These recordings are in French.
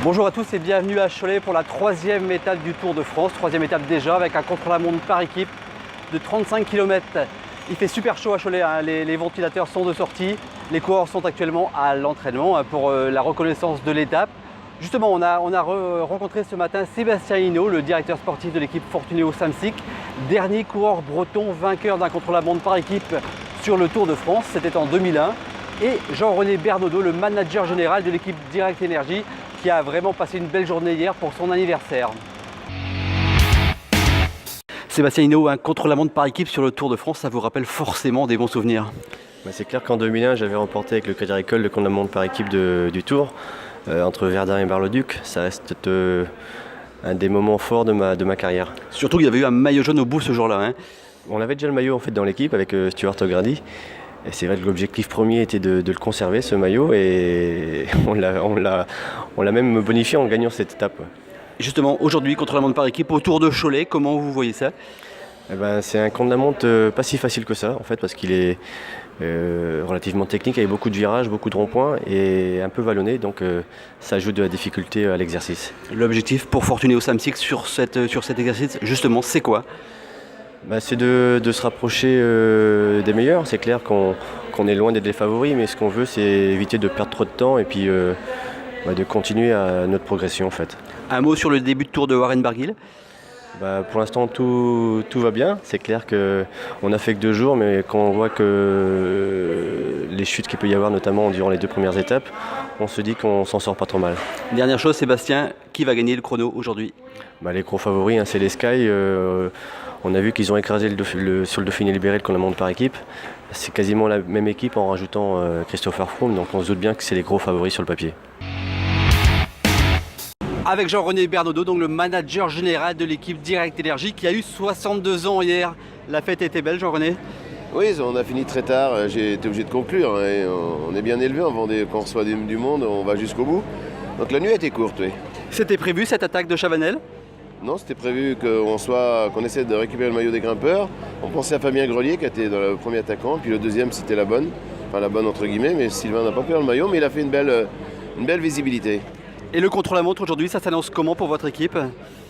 Bonjour à tous et bienvenue à Cholet pour la troisième étape du Tour de France. Troisième étape déjà avec un contre-la-montre par équipe de 35 km. Il fait super chaud à Cholet, hein. Les ventilateurs sont de sortie. Les coureurs sont actuellement à l'entraînement pour la reconnaissance de l'étape. Justement, on a rencontré ce matin Sébastien Hinault, le directeur sportif de l'équipe Fortunéo Samsic. Dernier coureur breton vainqueur d'un contre-la-montre par équipe sur le Tour de France, c'était en 2001. Et Jean-René Bernaudot, le manager général de l'équipe Direct Énergie, qui a vraiment passé une belle journée hier pour son anniversaire. Sébastien Hinault, un contre-la-montre par équipe sur le Tour de France, ça vous rappelle forcément des bons souvenirs? C'est clair qu'en 2001, j'avais remporté avec le Crédit Agricole le contre-la-montre par équipe du Tour, entre Verdun et Bar-le-Duc. Ça reste un des moments forts de ma carrière. Surtout qu'il y avait eu un maillot jaune au bout ce jour-là, hein. On avait déjà le maillot en fait, dans l'équipe avec Stuart O'Grady. Et c'est vrai que l'objectif premier était de le conserver, ce maillot, et on l'a même bonifié en gagnant cette étape. Justement, aujourd'hui, contre-la-montre par équipe, au Tour de Cholet, comment vous voyez ça? C'est un contre-la-montre pas si facile que ça, en fait, parce qu'il est relativement technique, avec beaucoup de virages, beaucoup de ronds-points, et un peu vallonné, donc ça ajoute de la difficulté à l'exercice. L'objectif pour Fortunéo Samsic sur cet exercice, justement, c'est quoi? C'est de se rapprocher des meilleurs. C'est clair qu'on est loin d'être les favoris, mais ce qu'on veut, c'est éviter de perdre trop de temps et puis de continuer à notre progression en fait. Un mot sur le début de Tour de Warren Barguil? Pour l'instant, tout va bien. C'est clair qu'on n'a fait que 2 jours, mais quand on voit que les chutes qu'il peut y avoir, notamment durant les 2 premières étapes, on se dit qu'on s'en sort pas trop mal. Dernière chose, Sébastien, qui va gagner le chrono aujourd'hui? Les gros favoris, c'est les Sky. On a vu qu'ils ont écrasé sur le Dauphiné libéré le contre-la-montre par équipe. C'est quasiment la même équipe en rajoutant Christopher Froome, donc on se doute bien que c'est les gros favoris sur le papier. Avec Jean-René Bernaudot, donc le manager général de l'équipe Direct Énergie, qui a eu 62 ans hier. La fête était belle, Jean-René? Oui, on a fini très tard, j'ai été obligé de conclure. Et on est bien élevé en Vendée, quand on reçoit du monde, on va jusqu'au bout. Donc la nuit a été courte, oui. C'était prévu cette attaque de Chavanel? Non, c'était prévu qu'on essaie de récupérer le maillot des grimpeurs. On pensait à Fabien Grelier qui était dans le premier attaquant, puis le deuxième c'était la bonne. Enfin la bonne entre guillemets, mais Sylvain n'a pas pris le maillot, mais il a fait une belle visibilité. Et le contre-la-montre aujourd'hui, ça s'annonce comment pour votre équipe?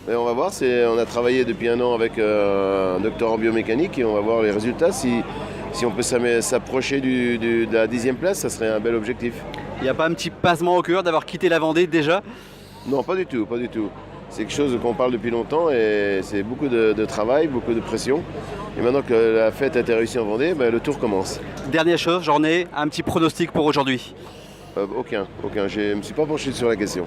On va voir, on a travaillé depuis 1 an avec un docteur en biomécanique et on va voir les résultats. Si on peut s'approcher de la 10e place, ça serait un bel objectif. Il n'y a pas un petit pincement au cœur d'avoir quitté la Vendée déjà? Non, pas du tout, pas du tout. C'est quelque chose qu'on parle depuis longtemps et c'est beaucoup de travail, beaucoup de pression. Et maintenant que la fête a été réussie en Vendée, le tour commence. Dernière chose, j'en ai un petit pronostic pour aujourd'hui. Aucun. Je ne me suis pas penché sur la question.